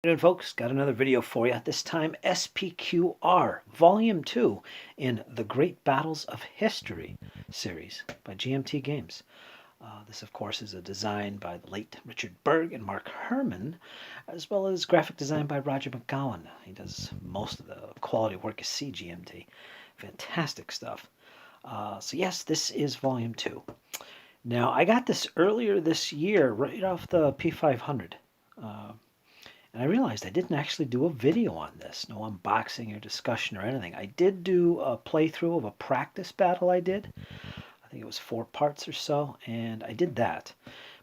Good afternoon, folks. Got another video for you. This time SPQR Volume 2 in the Great Battles of History series by GMT Games. This, of course, is a design by the late Richard Berg and Mark Herman, as well as graphic design by Roger McGowan. He does most of the quality work you see GMT. Fantastic stuff. So yes, this is Volume 2. Now, I got this earlier this year, right off the P500. And I realized I didn't actually do a video on this, no unboxing or discussion or anything. I did do a playthrough of a practice battle I did. I think it was 4 parts or so, and I did that.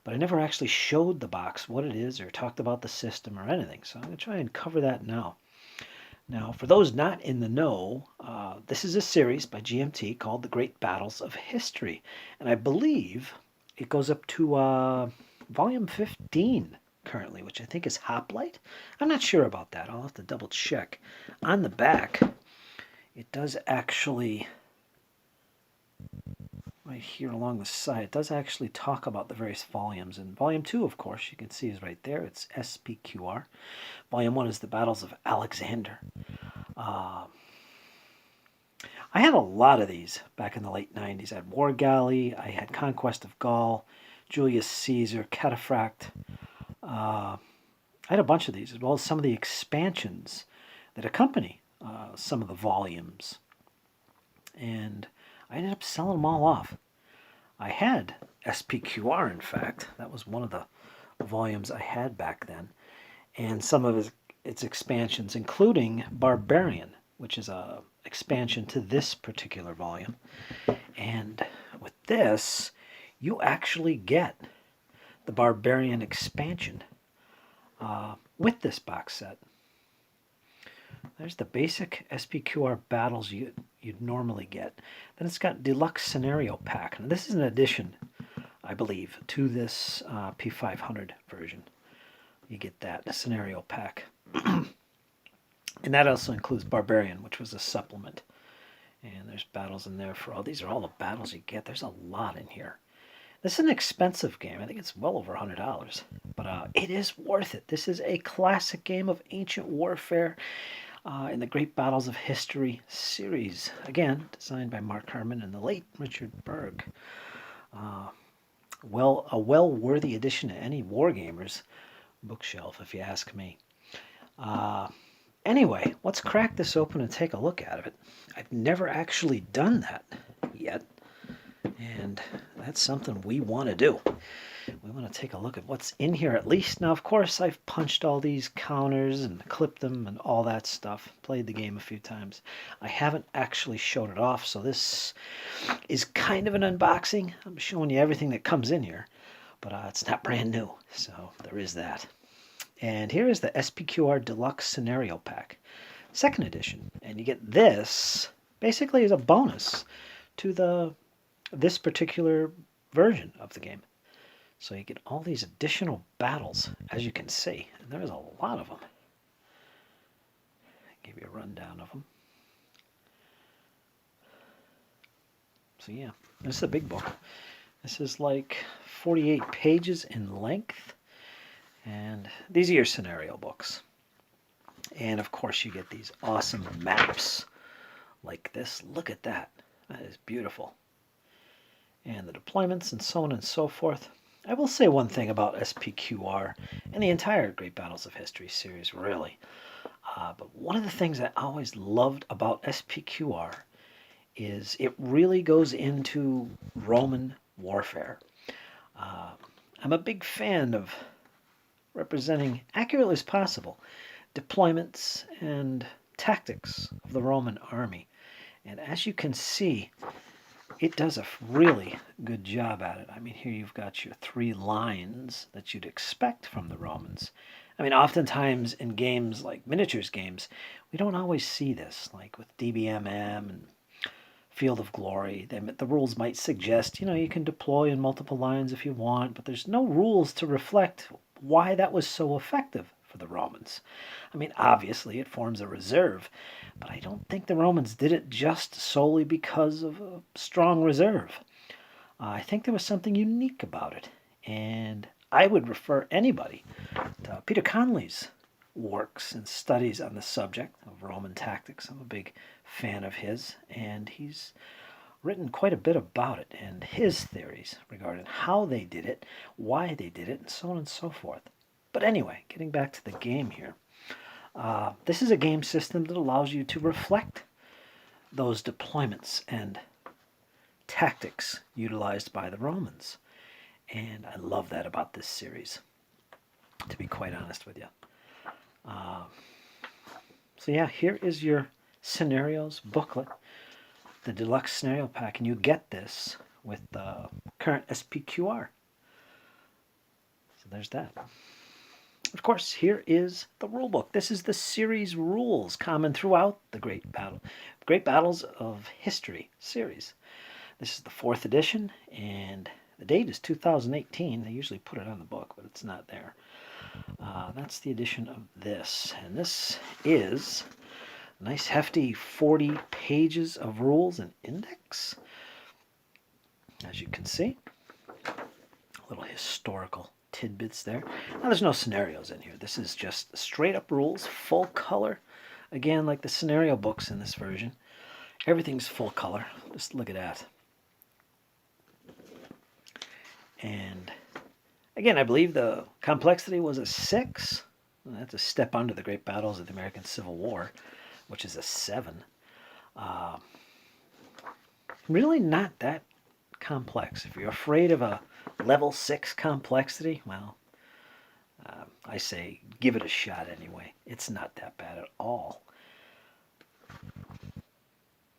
But I never actually showed the box what it is or talked about the system or anything, so I'm going to try and cover that now. Now, for those not in the know, this is a series by GMT called The Great Battles of History, and I believe it goes up to Volume 15. Currently, which I think is Hoplite. I'm not sure about that. I'll have to double check. On the back, it does actually, right here along the side, it does actually talk about the various volumes. And Volume 2, of course, you can see is right there. It's SPQR. Volume 1 is the Battles of Alexander. I had a lot of these back in the late 90s. I had War Galley, I had Conquest of Gaul, Julius Caesar, Cataphract. I had a bunch of these, as well as some of the expansions that accompany some of the volumes. And I ended up selling them all off. I had SPQR, in fact. That was one of the volumes I had back then. And some of its expansions, including Barbarian, which is an expansion to this particular volume. And with this, you actually get the Barbarian expansion with this box set. There's the basic SPQR battles you'd normally get. Then it's got Deluxe Scenario Pack. And this is an addition, I believe, to this P500 version. You get that, the Scenario Pack. And that also includes Barbarian, which was a supplement. And there's battles in there for all. These are all the battles you get. There's a lot in here. This is an expensive game. I think it's well over $100, but it is worth it. This is a classic game of ancient warfare in the Great Battles of History series. Again, designed by Mark Herman and the late Richard Berg. A well-worthy addition to any Wargamers bookshelf, if you ask me. Anyway, let's crack this open and take a look at it. I've never actually done that yet. And that's something we want to do. We want to take a look at what's in here at least. Now, of course, I've punched all these counters and clipped them and all that stuff. Played the game a few times. I haven't actually showed it off, so this is kind of an unboxing. I'm showing you everything that comes in here, but it's not brand new, so there is that. And here is the SPQR Deluxe Scenario Pack, 2nd edition. And you get this basically as a bonus to this particular version of the game. So you get all these additional battles, as you can see. And there's a lot of them. I'll give you a rundown of them. So yeah, this is a big book. This is like 48 pages in length. And these are your scenario books. And of course you get these awesome maps like this. Look at that. That is beautiful. And the deployments and so on and so forth. I will say one thing about SPQR and the entire Great Battles of History series, really. But one of the things I always loved about SPQR is it really goes into Roman warfare. I'm a big fan of representing, accurately as possible, deployments and tactics of the Roman army. And as you can see, it does a really good job at it. I mean, here you've got your 3 lines that you'd expect from the Romans. I mean, oftentimes in games like miniatures games, we don't always see this, like with DBMM and Field of Glory. The rules might suggest, you can deploy in multiple lines if you want, but there's no rules to reflect why that was so effective for the Romans. I mean, obviously it forms a reserve, but I don't think the Romans did it just solely because of a strong reserve. I think there was something unique about it, and I would refer anybody to Peter Conley's works and studies on the subject of Roman tactics. I'm a big fan of his, and he's written quite a bit about it and his theories regarding how they did it, why they did it, and so on and so forth. But anyway, getting back to the game here. This is a game system that allows you to reflect those deployments and tactics utilized by the Romans. And I love that about this series, to be quite honest with you. So yeah, here is your scenarios booklet, the deluxe scenario pack, and you get this with the current SPQR. So there's that. Of course, here is the rule book. This is the series rules common throughout the Great Battles of History series. This is the 4th edition, and the date is 2018. They usually put it on the book, but it's not there. That's the edition of this, and this is a nice hefty 40 pages of rules and index. As you can see, little historical tidbits there. Now there's no scenarios in here. This is just straight up rules, full color. Again, like the scenario books in this version, everything's full color. Just look at that. And again, I believe the complexity was a 6. That's a step under the Great Battles of the American Civil War, which is a 7. Really not that complex. If you're afraid of a level 6 complexity, well, I say give it a shot anyway. It's not that bad at all.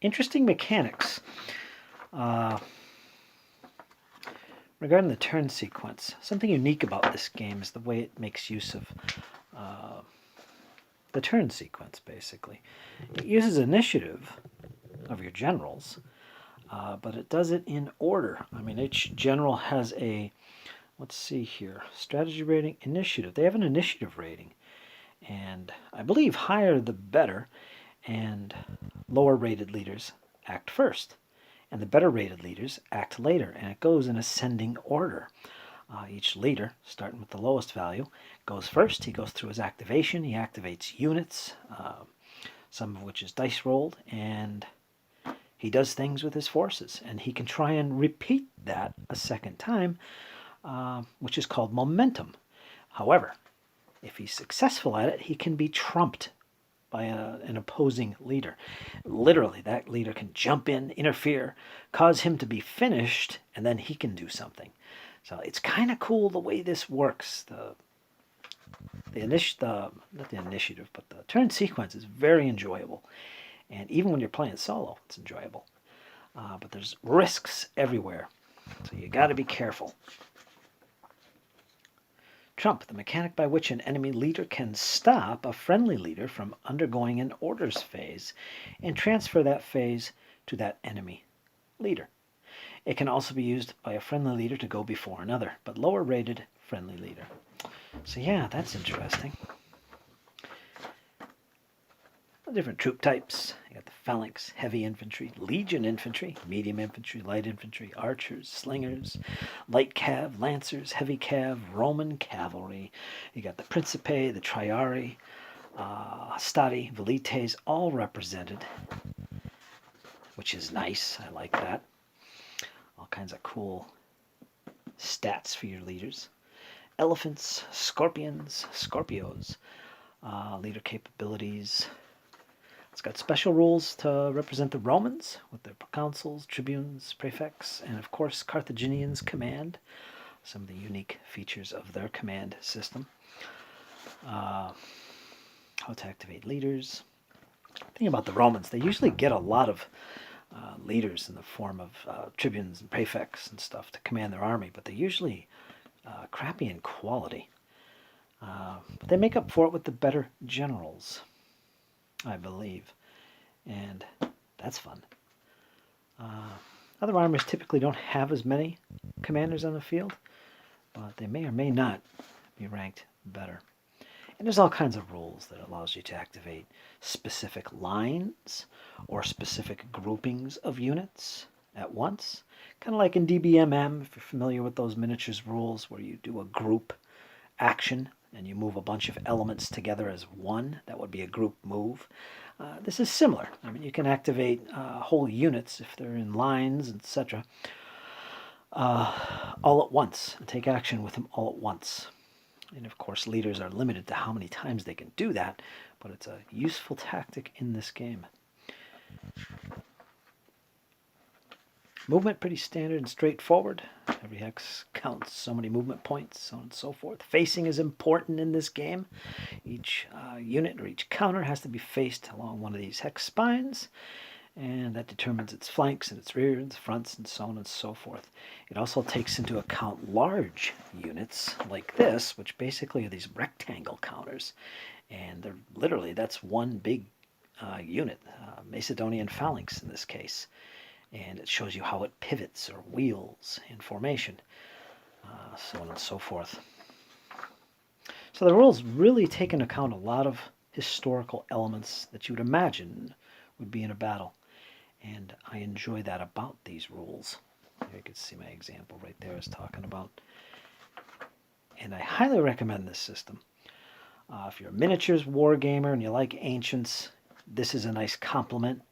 Interesting mechanics. Regarding the turn sequence, something unique about this game is the way it makes use of the turn sequence, basically. It uses initiative of your generals, but it does it in order. I mean, each general has a, let's see here, strategy rating, initiative. They have an initiative rating, and I believe higher the better, and lower rated leaders act first, and the better rated leaders act later, and it goes in ascending order. Each leader, starting with the lowest value, goes first. He goes through his activation. He activates units, some of which is dice rolled, and he does things with his forces, and he can try and repeat that a second time, which is called momentum. However, if he's successful at it, he can be trumped by an opposing leader. Literally, that leader can jump in, interfere, cause him to be finished, and then he can do something. So it's kind of cool the way this works. Not the initiative, but the turn sequence is very enjoyable. And even when you're playing solo, it's enjoyable. But there's risks everywhere, so you got to be careful. Trump, the mechanic by which an enemy leader can stop a friendly leader from undergoing an orders phase and transfer that phase to that enemy leader. It can also be used by a friendly leader to go before another, but lower rated friendly leader. So yeah, that's interesting. Different troop types. You got the phalanx, heavy infantry, legion infantry, medium infantry, light infantry, archers, slingers, light cav, lancers, heavy cav, Roman cavalry. You got the principae, the triarii, stati, velites, all represented, which is nice. I like that. All kinds of cool stats for your leaders. Elephants, scorpions, Scorpios, leader capabilities. It's got special rules to represent the Romans with their proconsuls, tribunes, prefects, and of course Carthaginians command. Some of the unique features of their command system. How to activate leaders. The thing about the Romans, they usually get a lot of leaders in the form of tribunes and prefects and stuff to command their army, but they're usually crappy in quality. But they make up for it with the better generals, I believe, and that's fun. Other armies typically don't have as many commanders on the field, but they may or may not be ranked better. And there's all kinds of rules that allows you to activate specific lines or specific groupings of units at once. Kind of like in DBMM, if you're familiar with those miniatures rules where you do a group action and you move a bunch of elements together as one. That would be a group move. This is similar. I mean, you can activate whole units if they're in lines, etc., all at once, and take action with them all at once. And of course, leaders are limited to how many times they can do that, but it's a useful tactic in this game. Movement, pretty standard and straightforward. Every hex counts so many movement points, so on and so forth. Facing is important in this game. Each unit or each counter has to be faced along one of these hex spines, and that determines its flanks and its rear and its fronts and so on and so forth. It also takes into account large units like this, which basically are these rectangle counters, and they're literally, that's one big unit, Macedonian phalanx in this case, and it shows you how it pivots or wheels in formation, so on and so forth. So the rules really take into account a lot of historical elements that you would imagine would be in a battle. And I enjoy that about these rules. Here you can see my example right there is talking about. And I highly recommend this system. If you're a miniatures wargamer and you like ancients, this is a nice complement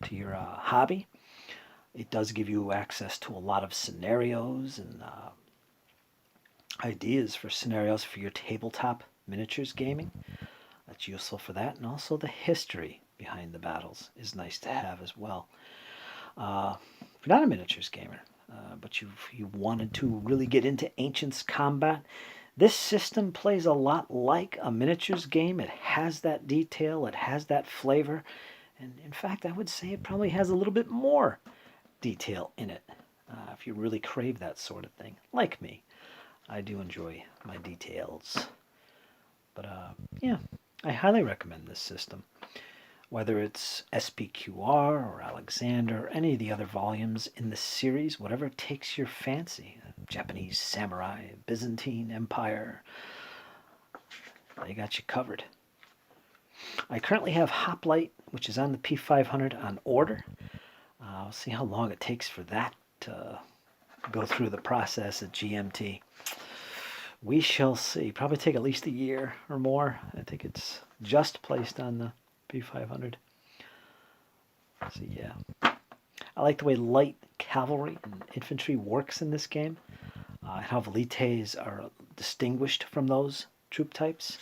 to your hobby. It does give you access to a lot of scenarios and ideas for scenarios for your tabletop miniatures gaming. That's useful for that. And also the history behind the battles is nice to have as well. If you're not a miniatures gamer, but you wanted to really get into Ancients combat, this system plays a lot like a miniatures game. It has that detail, it has that flavor, and in fact, I would say it probably has a little bit more detail in it, if you really crave that sort of thing. Like me, I do enjoy my details. But yeah, I highly recommend this system. Whether it's SPQR or Alexander or any of the other volumes in the series, whatever takes your fancy. Japanese samurai, Byzantine Empire, they got you covered. I currently have Hoplite, which is on the P500 on order. I'll see how long it takes for that to go through the process at GMT. We shall see. Probably take at least a year or more. I think it's just placed on the P500. So yeah. I like the way light cavalry and infantry works in this game. How velites are distinguished from those troop types.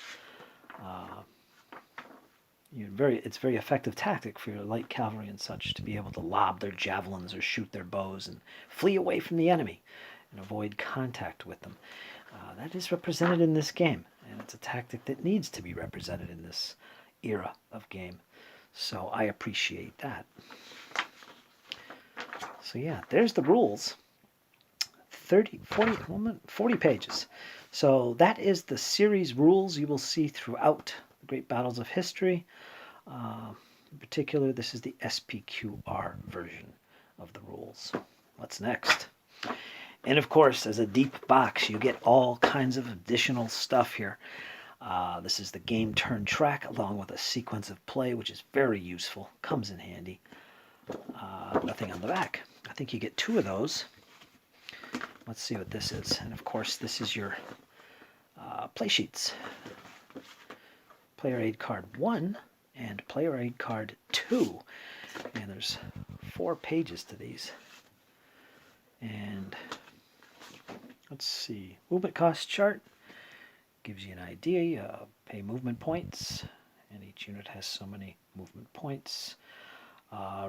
It's a very effective tactic for your light cavalry and such to be able to lob their javelins or shoot their bows and flee away from the enemy and avoid contact with them. That is represented in this game, and it's a tactic that needs to be represented in this era of game. So I appreciate that. So yeah, there's the rules. 40 pages. So that is the series rules you will see throughout the Great Battles of History. In particular, this is the SPQR version of the rules. What's next? And of course, as a deep box, you get all kinds of additional stuff here. This is the game turn track along with a sequence of play, which is very useful. Comes in handy. Nothing on the back. I think you get 2 of those. Let's see what this is. And of course, this is your play sheets. Player aid card 1 and player aid card 2. And there's 4 pages to these. And let's see. Movement cost chart gives you an idea. You pay movement points, and each unit has so many movement points.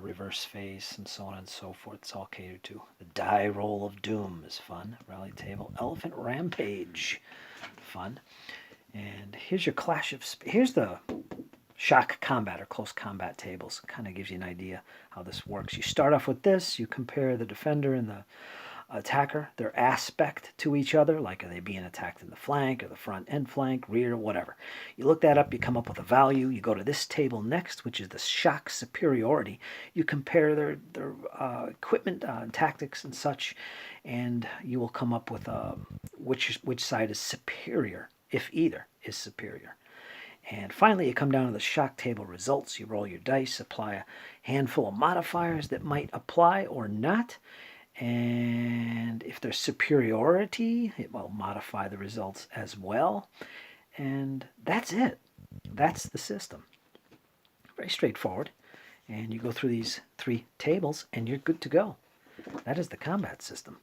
Reverse face, and so on and so forth. It's all catered to. The die roll of doom is fun. Rally table. Elephant rampage. Fun. And here's your clash of... Here's the shock combat or close combat tables. Kind of gives you an idea how this works. You start off with this. You compare the defender and the attacker, their aspect to each other, like are they being attacked in the flank or the front end flank, rear, whatever. You look that up, you come up with a value. You go to this table next, which is the shock superiority. You compare their equipment, tactics and such, and you will come up with which side is superior, if either is superior. And finally, you come down to the shock table results. You roll your dice, apply a handful of modifiers that might apply or not. And if there's superiority, it will modify the results as well. and that's it. That's the system. Very straightforward. And you go through these 3 tables and you're good to go. That is the combat system.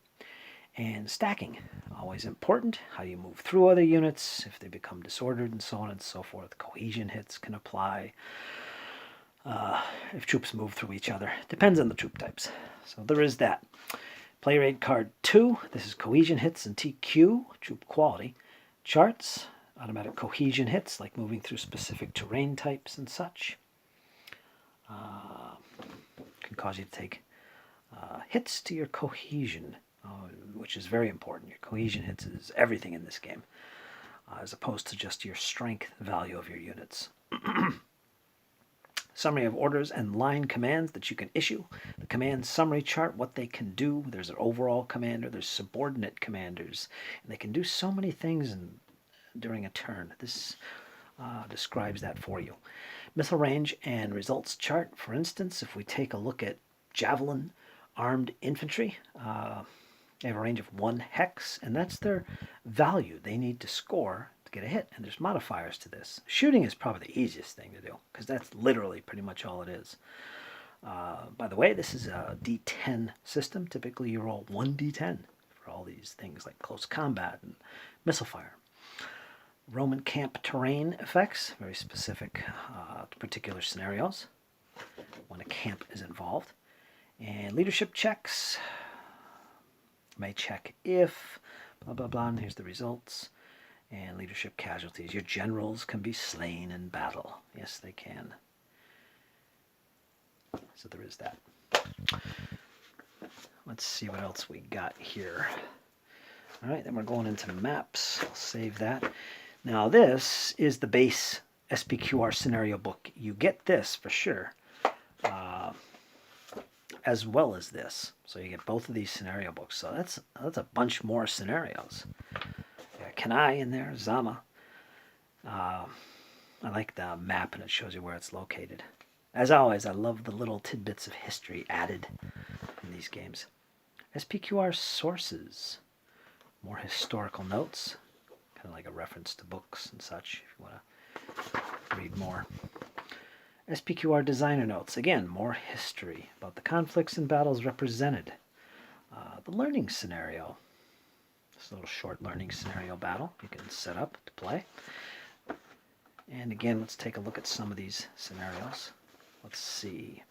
And stacking, always important. How you move through other units, if they become disordered, and so on and so forth. Cohesion hits can apply if troops move through each other. Depends on the troop types. So there is that. Player aid card 2. This is cohesion hits and TQ, troop quality. Charts, automatic cohesion hits, like moving through specific terrain types and such. Can cause you to take hits to your cohesion, which is very important. Your cohesion hits is everything in this game, as opposed to just your strength value of your units. Summary of orders and line commands that you can issue. The command summary chart, what they can do. There's an overall commander, there's subordinate commanders, and they can do so many things during a turn. This describes that for you. Missile range and results chart. For instance, if we take a look at Javelin armed infantry, they have a range of 1 hex, and that's their value they need to score to get a hit. And there's modifiers to this. Shooting is probably the easiest thing to do, because that's literally pretty much all it is. By the way, this is a D10 system. Typically you roll 1d10 for all these things like close combat and missile fire. Roman camp terrain effects, very specific to particular scenarios when a camp is involved. And leadership checks, may check if, blah, blah, blah, and here's the results. And leadership casualties, your generals can be slain in battle. Yes, they can. So there is that. Let's see what else we got here. All right, then we're going into maps. I'll save that. Now this is the base SPQR scenario book. You get this for sure, as well as this. So you get both of these scenario books. So that's a bunch more scenarios. You got Kenai in there, Zama. I like the map, and it shows you where it's located. As always, I love the little tidbits of history added in these games. SPQR sources, more historical notes. Kind of like a reference to books and such, if you want to read more. SPQR designer notes. Again, more history about the conflicts and battles represented. The learning scenario. This little short learning scenario battle you can set up to play. And again, let's take a look at some of these scenarios. Let's see.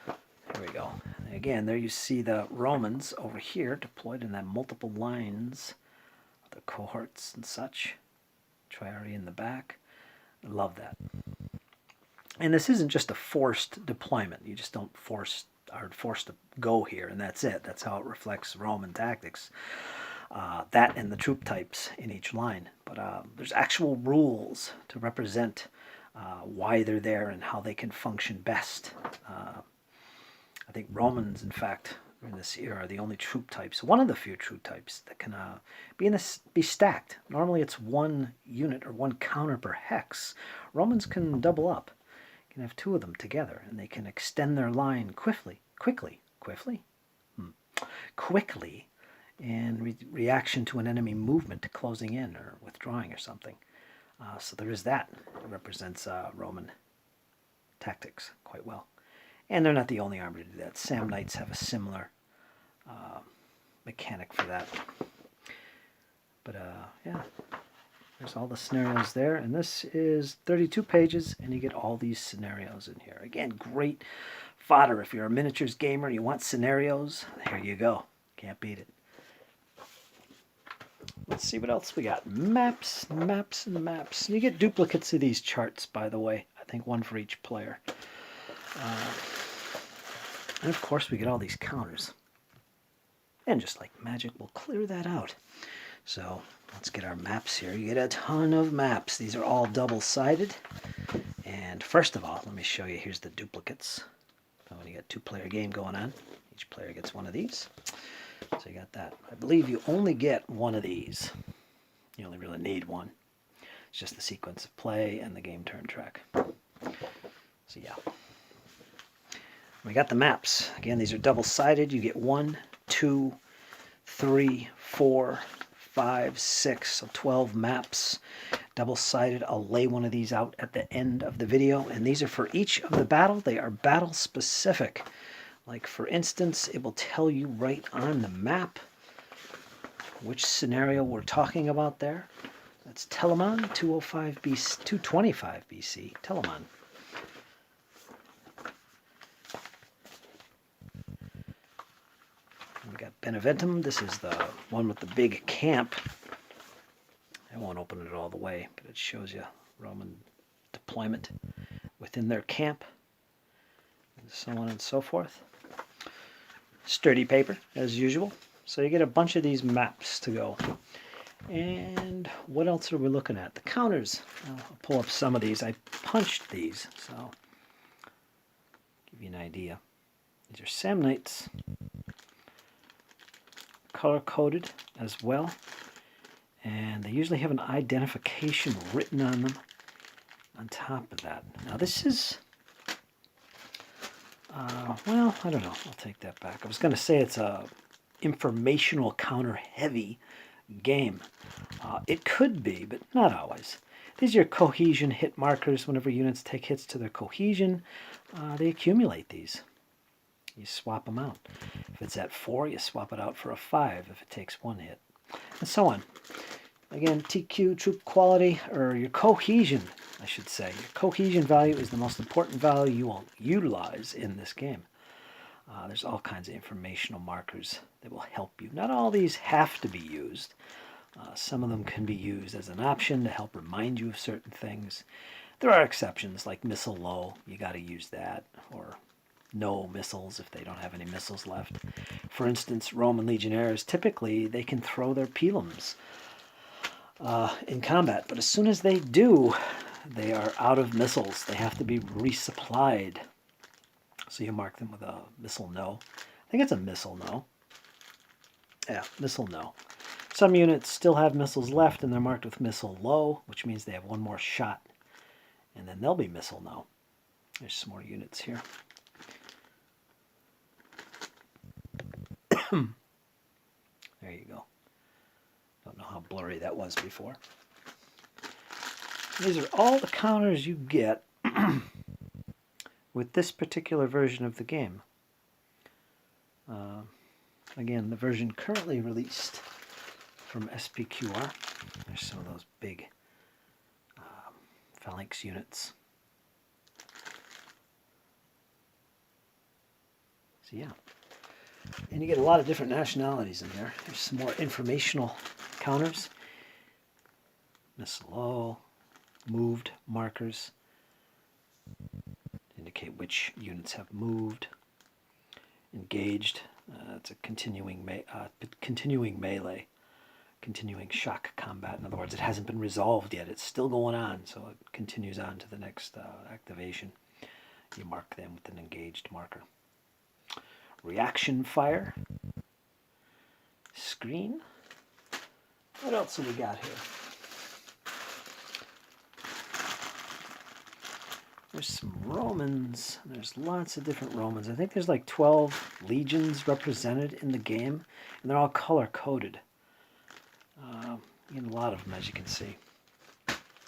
Here we go. And again, there you see the Romans over here deployed in that multiple lines. The cohorts and such. Triarii in the back. I love that. And this isn't just a forced deployment. You just don't are forced to go here, and that's it. That's how it reflects Roman tactics. That and the troop types in each line. But there's actual rules to represent why they're there and how they can function best. I think Romans, in fact, in this era are the only troop types, one of the few troop types that can be stacked. Normally it's 1 unit or 1 counter per hex. Romans can double up. You can have 2 of them together, and they can extend their line quickly, in reaction to an enemy movement closing in or withdrawing or something. So there is that. It represents Roman tactics quite well. And they're not the only army to do that. Samnites have a similar mechanic for that. But yeah, there's all the scenarios there. And this is 32 pages, and you get all these scenarios in here. Again, great fodder if you're a miniatures gamer and you want scenarios. Here you go. Can't beat it. Let's see what else we got. Maps, maps, and maps. You get duplicates of these charts, by the way. I think 1 for each player. And of course we get all these counters. And just like magic, we'll clear that out. So let's get our maps here. You get a ton of maps. These are all double-sided. And first of all, let me show you. Here's the duplicates. So when you got a 2-player game going on, each player gets 1 of these. So you got that. I believe you only get 1 of these. You only really need 1. It's just the sequence of play and the game turn track. So yeah. We got the maps. Again, these are double-sided. You get 1, 2, 3, 4, 5, 6, so 12 maps. double-sided. I'll lay one of these out at the end of the video, and these are for each of the battle. They are battle specific. Like, for instance, it will tell you right on the map which scenario we're talking about there. That's Telamon, 205 BC, 225 BC, Telamon. We got Beneventum. This is the one with the big camp. I won't open it all the way, but it shows you Roman deployment within their camp, and so on and so forth. Sturdy paper, as usual. So you get a bunch of these maps to go. And what else are we looking at? The counters. I'll pull up some of these. I punched these, so give you an idea. These are Samnites, color-coded as well. And they usually have an identification written on them on top of that. Now this is, well, I don't know. I'll take that back. I was going to say it's a informational counter-heavy game. It could be, but not always. These are your cohesion hit markers. Whenever units take hits to their cohesion, they accumulate these. You swap them out. If it's at 4, you swap it out for a 5 if it takes 1 hit, and so on. Again, TQ, troop quality, or your cohesion, I should say. Your cohesion value is the most important value you will utilize in this game. There's all kinds of informational markers that will help you. Not all these have to be used. Some of them can be used as an option to help remind you of certain things. There are exceptions, like missile low. You got to use that, or no missiles if they don't have any missiles left. For instance, Roman legionnaires, typically they can throw their pilums in combat, but as soon as they do, they are out of missiles. They have to be resupplied. So you mark them with a missile no. I think it's a missile no. Yeah, missile no. Some units still have missiles left and they're marked with missile low, which means they have one more shot. And then they'll be missile no. There's some more units here. There you go. Don't know how blurry that was before. These are all the counters you get with this particular version of the game. Again, the version currently released from SPQR. There's some of those big phalanx units. So yeah. And you get a lot of different nationalities in there. There's some more informational counters. Missile low, moved markers indicate which units have moved. Engaged, it's a continuing melee, continuing shock combat. In other words, it hasn't been resolved yet. It's still going on, so it continues on to the next activation. You mark them with an engaged marker. Reaction fire. Screen. What else have we got here? There's some Romans. There's lots of different Romans. I think there's like 12 legions represented in the game, and they're all color-coded. You get a lot of them, as you can see.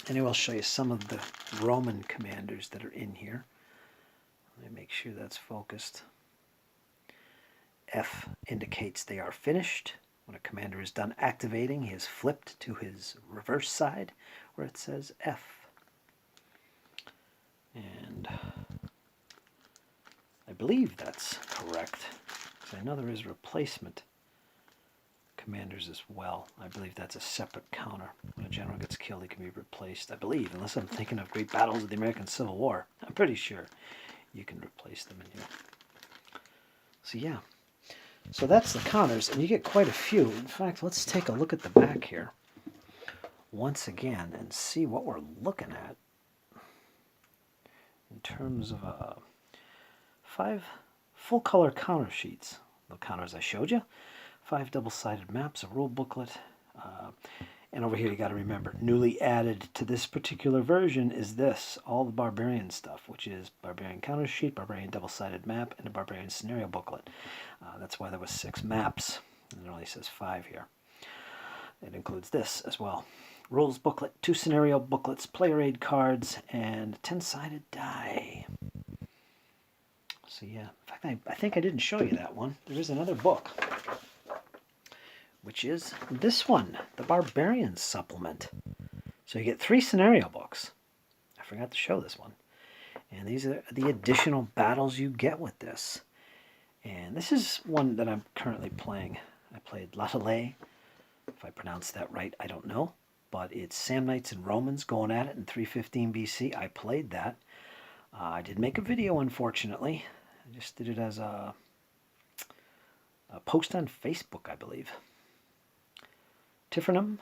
Anyway, I'll show you some of the Roman commanders that are in here. Let me make sure that's focused. F indicates they are finished. When a commander is done activating, he is flipped to his reverse side, where it says F. And I believe that's correct, because I know there is replacement commanders as well. I believe that's a separate counter. When a general gets killed, he can be replaced, I believe, unless I'm thinking of great battles of the American Civil War. I'm pretty sure you can replace them in here. So yeah, so that's the counters, and you get quite a few. In fact, let's take a look at the back here once again and see what we're looking at in terms of 5 full-color counter sheets. The counters I showed you, 5 double-sided maps, a rule booklet, and over here you got to remember, newly added to this particular version is this, all the barbarian stuff, which is barbarian counter sheet, barbarian double-sided map, and a barbarian scenario booklet. That's why there was 6 maps, and it only says 5 here. It includes this as well. rules booklet, 2 scenario booklets, player aid cards, and 10-sided die. So yeah, in fact, I think I didn't show you that one. There is another book, which is this one, the Barbarians Supplement. So you get 3 scenario books. I forgot to show this one. And these are the additional battles you get with this. And this is one that I'm currently playing. I played L'Atelier. If I pronounced that right, I don't know. But it's Samnites and Romans going at it in 315 BC. I played that. I did make a video, unfortunately. I just did it as a post on Facebook, I believe. Tifernum,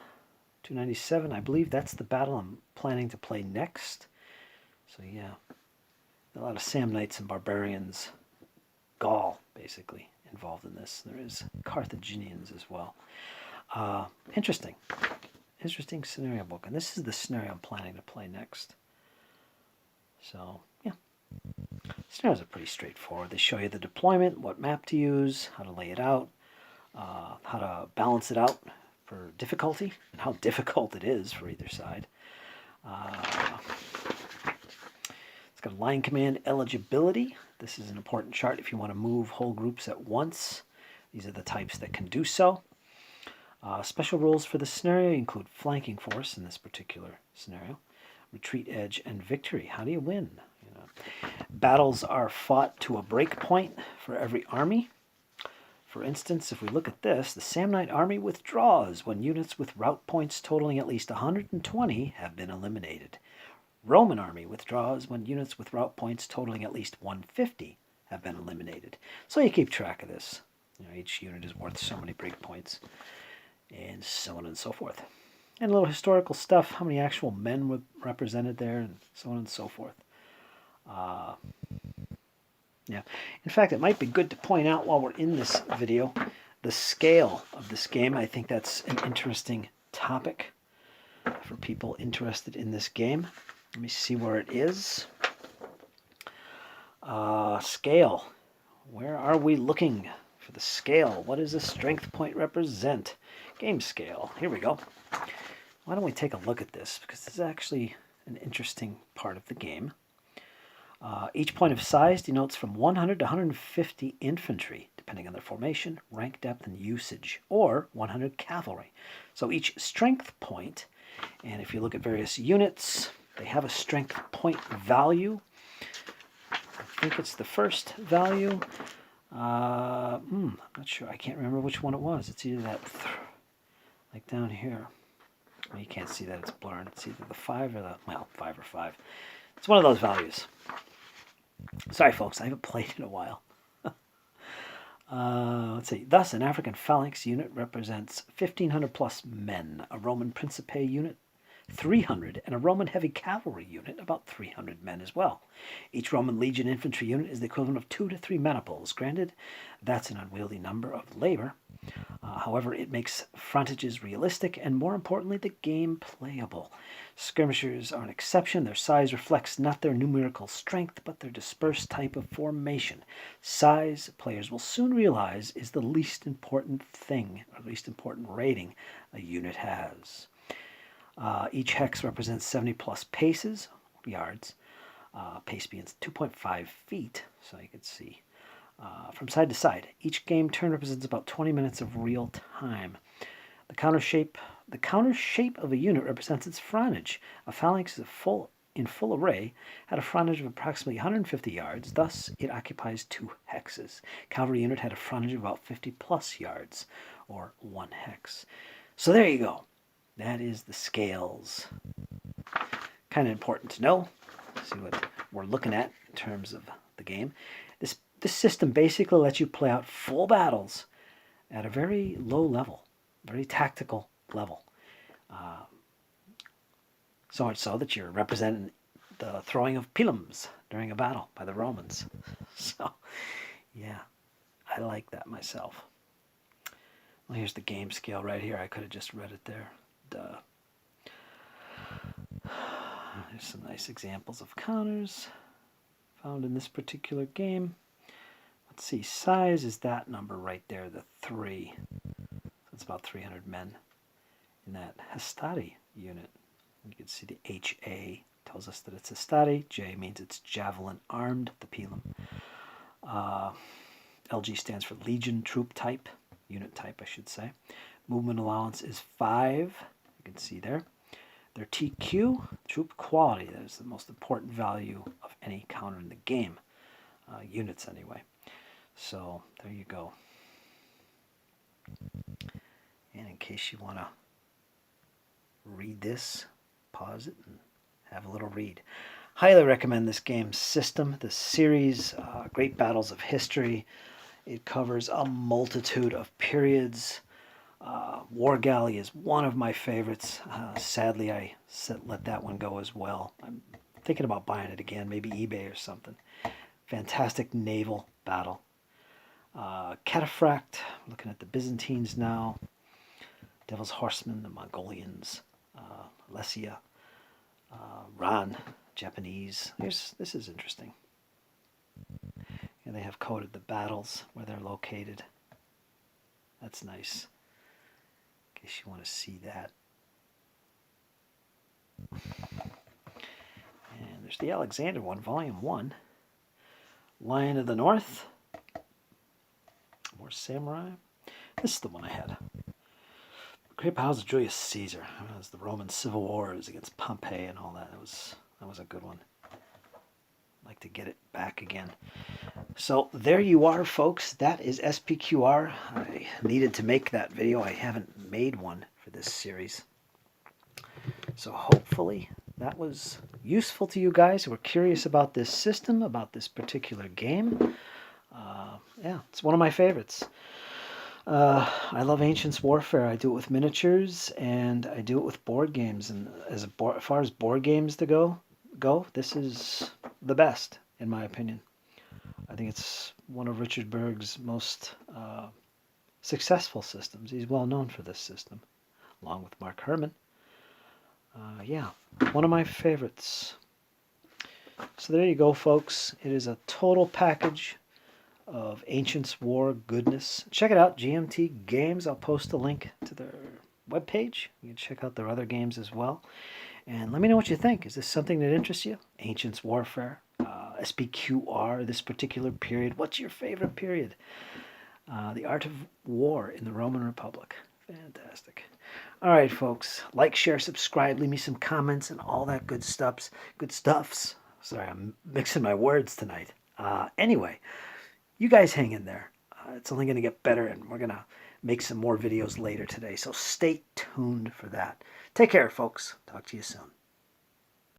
297. I believe that's the battle I'm planning to play next. So yeah, a lot of Samnites and Barbarians, Gaul, basically, involved in this. There is Carthaginians as well. Interesting scenario book. And this is the scenario I'm planning to play next. So, yeah. Scenarios are pretty straightforward. They show you the deployment, what map to use, how to lay it out, how to balance it out for difficulty, and how difficult it is for either side. It's got a line command eligibility. This is an important chart if you want to move whole groups at once. These are the types that can do so. Special rules for the scenario include flanking force in this particular scenario, retreat edge, and victory. How do you win? Battles are fought to a break point for every army. For instance, if we look at this, the Samnite army withdraws when units with route points totaling at least 120 have been eliminated. Roman army withdraws when units with route points totaling at least 150 have been eliminated. So you keep track of this. Each unit is worth so many break points, and so on and so forth. And a little historical stuff, how many actual men were represented there, and so on and so forth. Yeah. In fact, it might be good to point out while we're in this video the scale of this game. I think that's an interesting topic for people interested in this game. Let me see where it is. Scale. Where are we looking for the scale? What does a strength point represent? Game scale. Here we go. Why don't we take a look at this? Because this is actually an interesting part of the game. Each point of size denotes from 100 to 150 infantry, depending on their formation, rank, depth, and usage, or 100 cavalry. So each strength point, and if you look at various units, they have a strength point value. I think it's the first value. I'm not sure. I can't remember which one it was. It's either that, like down here. Well, you can't see that. It's blurred. It's either the 5 or the, 5 or 5. It's one of those values. Sorry, folks, I haven't played in a while. Let's see. Thus, an African phalanx unit represents 1,500 plus men, a Roman Principe unit 300, and a Roman heavy cavalry unit about 300 men as well. Each Roman legion infantry unit is the equivalent of 2 to 3 maniples. Granted, that's an unwieldy number of labor. However, it makes frontages realistic and, more importantly, the game playable. Skirmishers are an exception. Their size reflects not their numerical strength, but their dispersed type of formation. Size, players will soon realize, is the least important thing, or least important rating a unit has. Each hex represents 70 plus paces, yards, pace being 2.5 feet, so you can see. From side to side, each game turn represents about 20 minutes of real time. The counter shape of a unit represents its frontage. A phalanx is in full array had a frontage of approximately 150 yards, thus it occupies 2 hexes. Cavalry unit had a frontage of about 50 plus yards, or 1 hex. So there you go. That is the scales. Kind of important to know. See what we're looking at in terms of the game. This system basically lets you play out full battles at a very low level, very tactical level. So much so that you're representing the throwing of pilums during a battle by the Romans. So, yeah, I like that myself. Well, here's the game scale right here. I could have just read it there. Duh. There's some nice examples of counters found in this particular game. Let's see, size is that number right there, the 3. So it's about 300 men in that hastati unit. You can see the HA tells us that it's a Stati. J means it's javelin armed, the pilum. LG stands for Legion Troop Type, unit type I should say. Movement allowance is 5, you can see there. Their TQ, troop quality, that is the most important value of any counter in the game. Units anyway. So there you go. And in case you want to read this, pause it and have a little read. Highly recommend this game system, this series, Great Battles of History. It covers a multitude of periods. War Galley is one of my favorites. Sadly, I let that one go as well. I'm thinking about buying it again, maybe eBay or something. Fantastic naval battle. Cataphract, looking at the Byzantines now. Devil's Horsemen, the Mongolians. Lesia. Ran, Japanese. This is interesting. And they have coded the battles where they're located. That's nice. In case you want to see that. And there's the Alexander one, Volume 1. Lion of the North. More samurai. This is the one I had. Great Battles of Julius Caesar. It was the Roman Civil Wars against Pompey and all that. That was a good one. I'd like to get it back again. So there you are, folks. That is SPQR. I needed to make that video. I haven't made one for this series. So hopefully that was useful to you guys who are curious about this system, about this particular game. Yeah, it's one of my favorites. I love Ancients Warfare. I do it with miniatures, and I do it with board games. And as far as board games to go, this is the best, in my opinion. I think it's one of Richard Berg's most successful systems. He's well known for this system, along with Mark Herman. Yeah, one of my favorites. So there you go, folks. It is a total package of Ancients War goodness. Check it out, GMT Games. I'll post a link to their webpage. You can check out their other games as well. And let me know what you think. Is this something that interests you? Ancients Warfare, SPQR, this particular period. What's your favorite period? The Art of War in the Roman Republic. Fantastic. All right, folks. Like, share, subscribe. Leave me some comments and all that good stuffs. Good stuffs. Sorry, I'm mixing my words tonight. Anyway, you guys hang in there. It's only going to get better, and we're going to make some more videos later today. So stay tuned for that. Take care, folks. Talk to you soon.